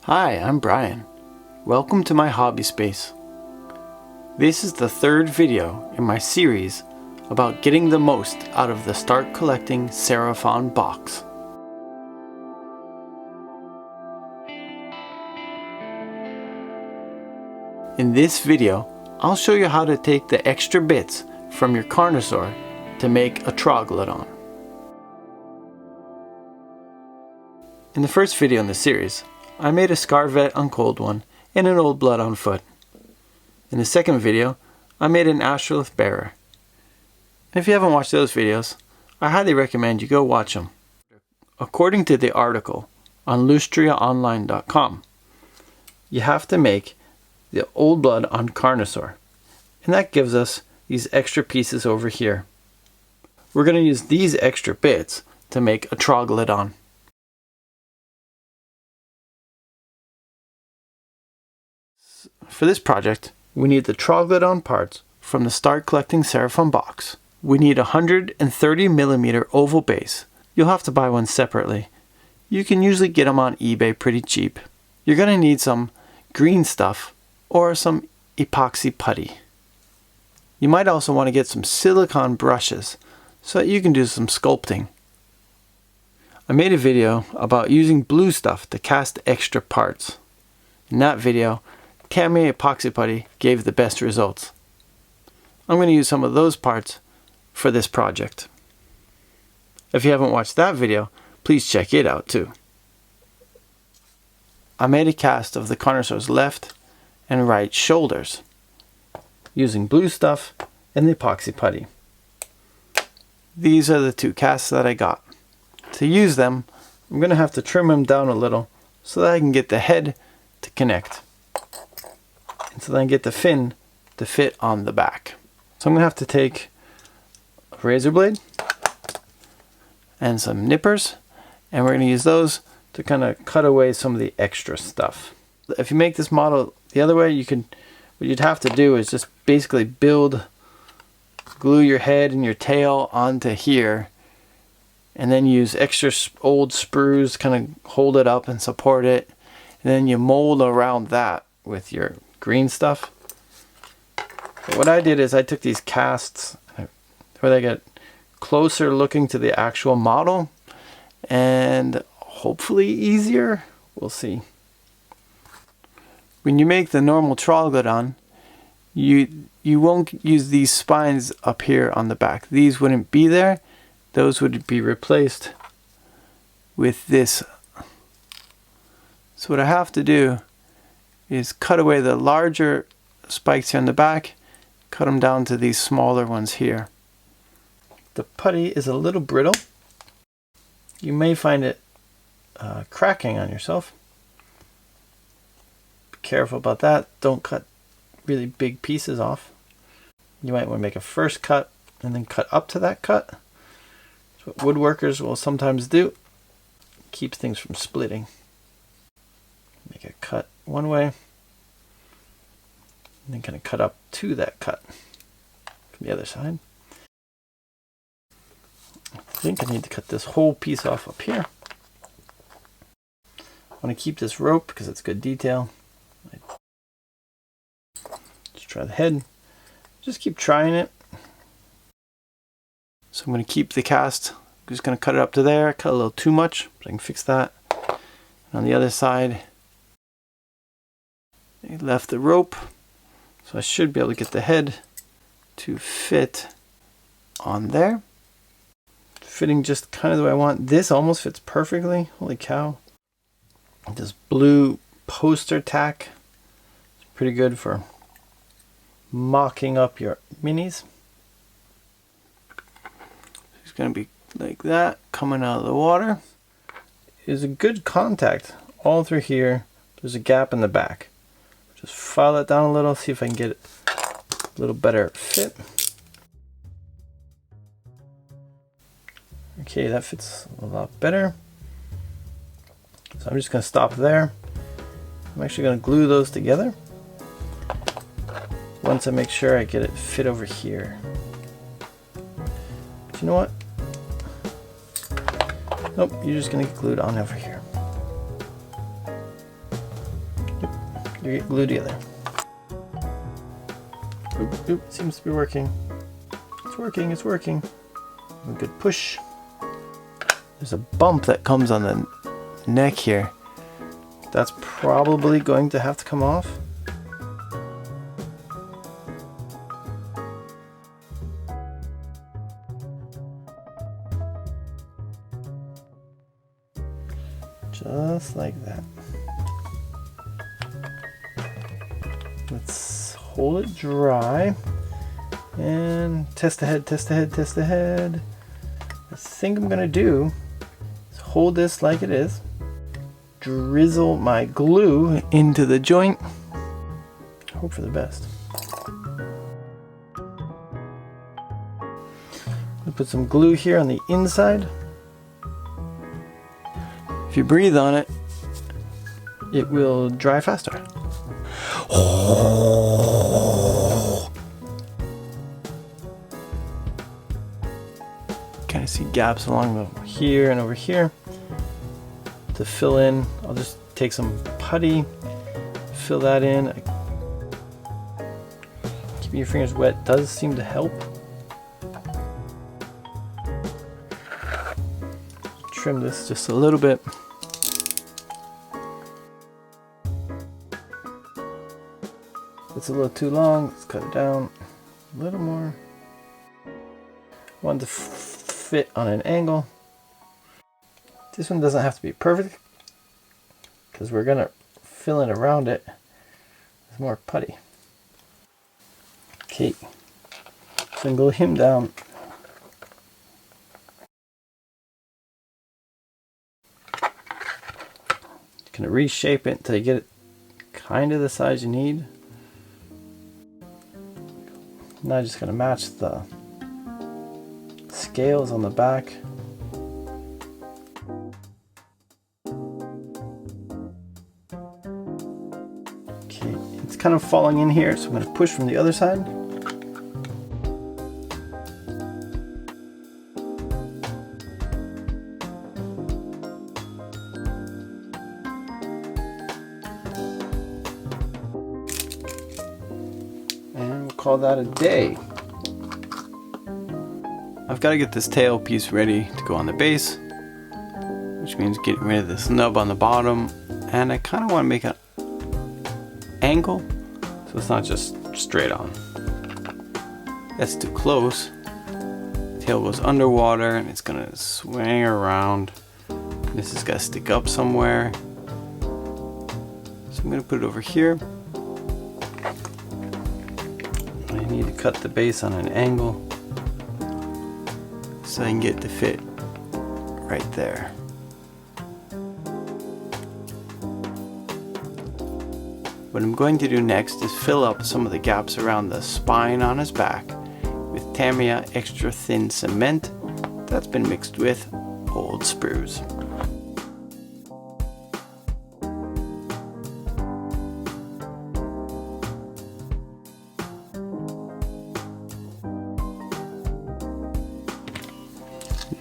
Hi, I'm Brian. Welcome to my hobby space. This is the third video in my series about getting the most out of the Start Collecting Seraphon box. In this video, I'll show you how to take the extra bits from your Carnosaur to make a Troglodon. In the first video in the series, I made a Scarvet on Cold One and an Old Blood on Foot. In the second video, I made an Astrolith Bearer. And if you haven't watched those videos, I highly recommend you go watch them. According to the article on lustria-online.com, you have to make the Old Blood on Carnosaur, and that gives us these extra pieces over here. We're going to use these extra bits to make a Troglodon. For this project, we need the Troglodon parts from the Start Collecting Seraphon box. We need a 130mm oval base. You'll have to buy one separately. You can usually get them on eBay pretty cheap. You're going to need some green stuff or some epoxy putty. You might also want to get some silicone brushes so that you can do some sculpting. I made a video about using blue stuff to cast extra parts. In that video, Cami epoxy putty gave the best results. I'm going to use some of those parts for this project. If you haven't watched that video, please check it out too. I made a cast of the Carnosaur's left and right shoulders using blue stuff and the epoxy putty. These are the two casts that I got. To use them, I'm going to have to trim them down a little so that I can get the head to connect. And so then I get the fin to fit on the back. So I'm going to have to take a razor blade and some nippers, and we're going to use those to kind of cut away some of the extra stuff. If you make this model the other way, what you'd have to do is just basically glue your head and your tail onto here, and then use extra old sprues, kind of hold it up and support it, and then you mold around that with your green stuff. But what I did is I took these casts where they get closer looking to the actual model and hopefully easier. We'll see. When you make the normal Troglodon, you won't use these spines up here on the back. These wouldn't be there. Those would be replaced with this. So what I have to do is cut away the larger spikes here on the back, cut them down to these smaller ones here. The putty is a little brittle. You may find it cracking on yourself. Be careful about that. Don't cut really big pieces off. You might want to make a first cut and then cut up to that cut. That's what woodworkers will sometimes do. Keeps things from splitting. Make a cut one way, and then kind of cut up to that cut from the other side. I think I need to cut this whole piece off up here. I want to keep this rope because it's good detail. Just try the head. Just keep trying it. So I'm going to keep the cast. I'm just going to cut it up to there. Cut a little too much, but I can fix that. And on the other side, I left the rope, so I should be able to get the head to fit on there. Fitting just kind of the way I want. This almost fits perfectly. Holy cow. This blue poster tack is pretty good for mocking up your minis. It's going to be like that, coming out of the water. Is a good contact all through here. There's a gap in the back. Just file it down a little, see if I can get a little better fit. Okay, that fits a lot better. So I'm just going to stop there. I'm actually going to glue those together once I make sure I get it fit over here. But you know what? Nope, you're just going to get glued on over here. you get glue together. Oop, oop, seems to be working. It's working, it's working. A good push. There's a bump that comes on the neck here. That's probably going to have to come off. Just like that. Let's hold it dry and test ahead, test ahead, test ahead. The thing I'm gonna do is hold this like it is, drizzle my glue into the joint, hope for the best. I'll put some glue here on the inside. If you breathe on it, it will dry faster. Kind of see gaps along over here and over here. To fill in, I'll just take some putty, fill that in. Keeping your fingers wet does seem to help. Trim this just a little bit. It's a little too long, let's cut it down a little more. Want to fit on an angle. This one doesn't have to be perfect because we're gonna fill in around it with more putty. Okay, so glue him down. Gonna reshape it until you get it kind of the size you need. Now I'm just gonna match the scales on the back. Okay, it's kind of falling in here, so I'm gonna push from the other side. And we'll call that a day. I've got to get this tail piece ready to go on the base, which means getting rid of this nub on the bottom, and I kind of want to make an angle so it's not just straight on. That's too close. Tail goes underwater and it's gonna swing around. This has got to stick up somewhere, so I'm gonna put it over here. I need to cut the base on an angle so I can get it to fit right there. What I'm going to do next is fill up some of the gaps around the spine on his back with Tamiya extra thin cement that's been mixed with old sprues.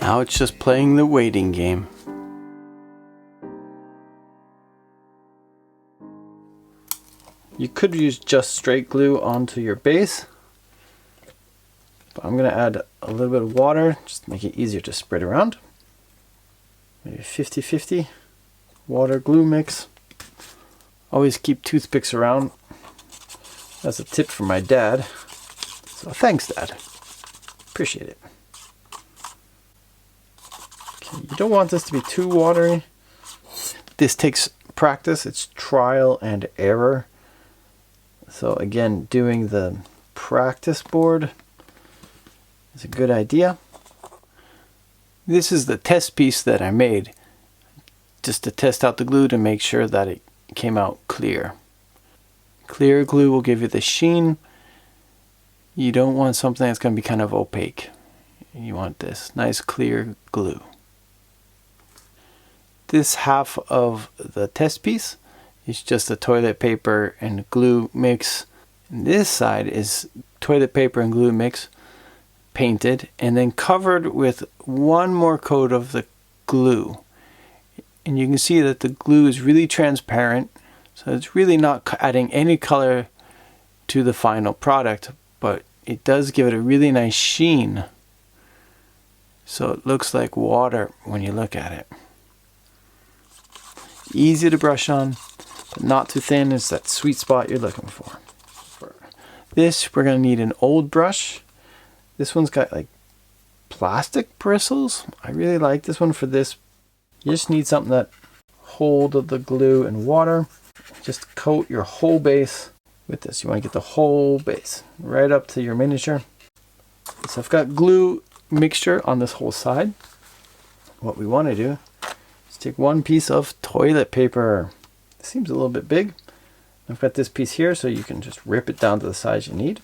Now it's just playing the waiting game. You could use just straight glue onto your base, but I'm going to add a little bit of water just to make it easier to spread around. Maybe 50-50 water glue mix. Always keep toothpicks around. That's a tip from my dad. So thanks, Dad. Appreciate it. You don't want this to be too watery. This takes practice. It's trial and error. So again, doing the practice board is a good idea. This is the test piece that I made just to test out the glue to make sure that it came out clear. Clear glue will give you the sheen. You don't want something that's going to be kind of opaque. You want this nice clear glue. This half of the test piece is just a toilet paper and glue mix. And this side is toilet paper and glue mix painted and then covered with one more coat of the glue. And you can see that the glue is really transparent, So it's really not adding any color to the final product, but it does give it a really nice sheen. So it looks like water when you look at it. Easy to brush on, but not too thin. It's that sweet spot you're looking for. For this, we're going to need an old brush. This one's got like plastic bristles. I really like this one for this. You just need something that hold the glue and water. Just coat your whole base with this. You want to get the whole base right up to your miniature. So I've got glue mixture on this whole side. What we want to do is take one piece of toilet paper. It seems a little bit big. I've got this piece here, so you can just rip it down to the size you need.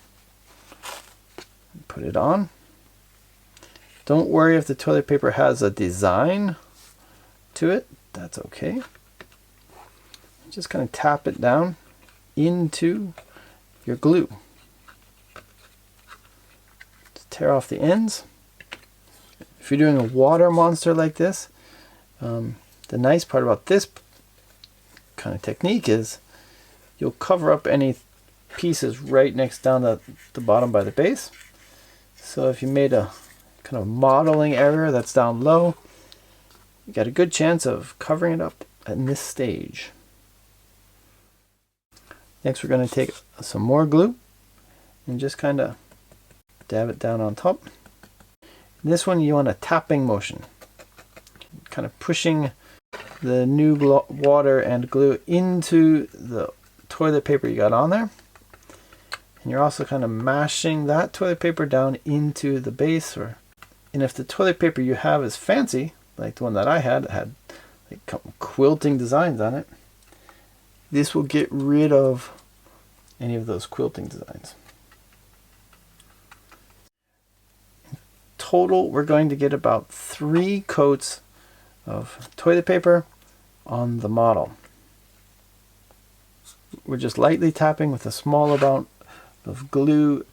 Put it on. Don't worry if the toilet paper has a design to it. That's okay. Just kind of tap it down into your glue. Just tear off the ends. If you're doing a water monster like this, the nice part about this kind of technique is you'll cover up any pieces right next down the bottom by the base. So if you made a kind of modeling area that's down low, you got a good chance of covering it up in this stage. Next we're going to take some more glue and just kind of dab it down on top. This one you want a tapping motion, kind of pushing the new water and glue into the toilet paper you got on there. And you're also kind of mashing that toilet paper down into the base. And if the toilet paper you have is fancy, like the one that I had, it had like quilting designs on it, this will get rid of any of those quilting designs. In total, we're going to get about 3 coats of toilet paper on the model. We're just lightly tapping with a small amount of glue,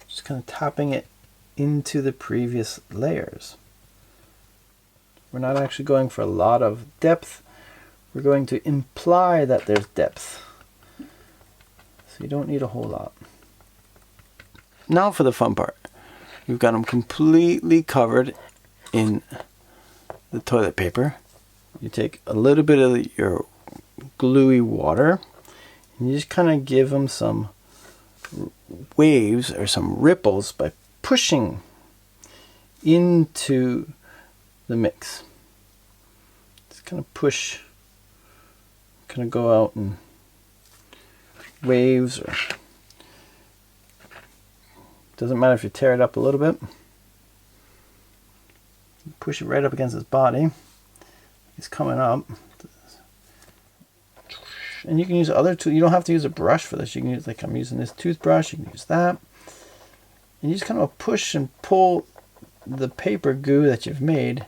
just kind of tapping it into the previous layers. We're not actually going for a lot of depth. We're going to imply that there's depth. So you don't need a whole lot. Now for the fun part. We've got them completely covered in the toilet paper. You take a little bit of your gluey water and you just kind of give them some waves or some ripples by pushing into the mix. Just kind of push, kind of go out in waves, or doesn't matter if you tear it up a little bit. Push it right up against his body. He's coming up. And you can use other tools. You don't have to use a brush for this. You can use, like I'm using this toothbrush, you can use that. And you just kind of push and pull the paper goo that you've made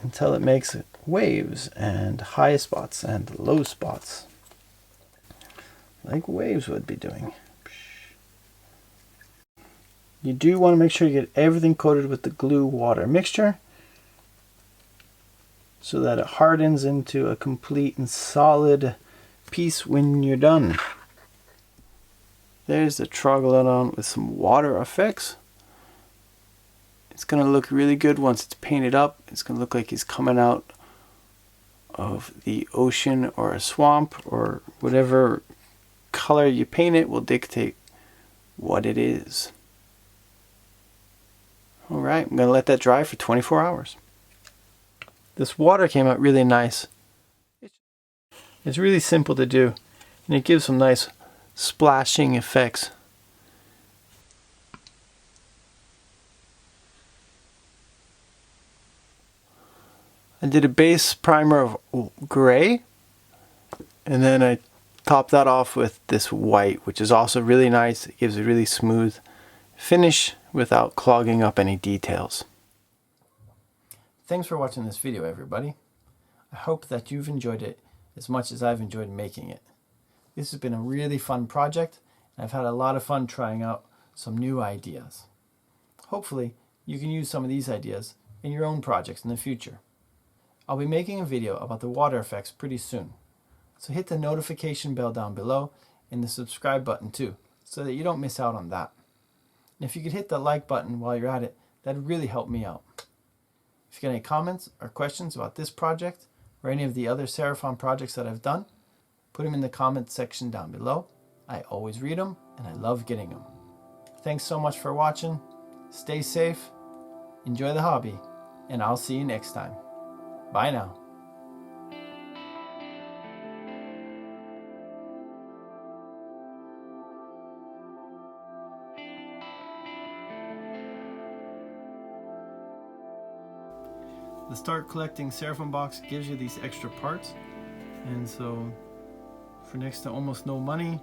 until it makes waves and high spots and low spots, like waves would be doing. You do want to make sure you get everything coated with the glue water mixture so that it hardens into a complete and solid piece when you're done. There's the Troglodon with some water effects. It's going to look really good once it's painted up. It's going to look like he's coming out of the ocean or a swamp, or whatever color you paint it will dictate what it is. Alright, I'm going to let that dry for 24 hours. This water came out really nice. It's really simple to do, and it gives some nice splashing effects. I did a base primer of gray, and then I topped that off with this white, which is also really nice. It gives a really smooth finish without clogging up any details. Thanks for watching this video, everybody. I hope that you've enjoyed it as much as I've enjoyed making it. This has been a really fun project, and I've had a lot of fun trying out some new ideas. Hopefully, you can use some of these ideas in your own projects in the future. I'll be making a video about the water effects pretty soon. So hit the notification bell down below and the subscribe button too, so that you don't miss out on that. And if you could hit the like button while you're at it, that'd really help me out. If you got any comments or questions about this project or any of the other Seraphon projects that I've done, put them in the comments section down below. I always read them and I love getting them. Thanks so much for watching. Stay safe, enjoy the hobby, and I'll see you next time. Bye now. The Start Collecting Seraphon box gives you these extra parts, and so for next to almost no money,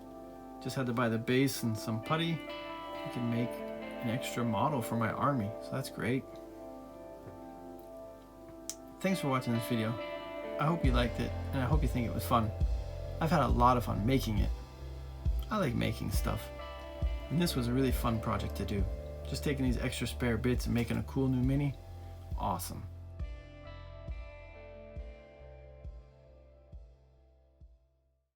just had to buy the base and some putty, I can make an extra model for my army, so that's great. Thanks for watching this video. I hope you liked it, and I hope you think it was fun. I've had a lot of fun making it. I like making stuff, and this was a really fun project to do. Just taking these extra spare bits and making a cool new mini, awesome.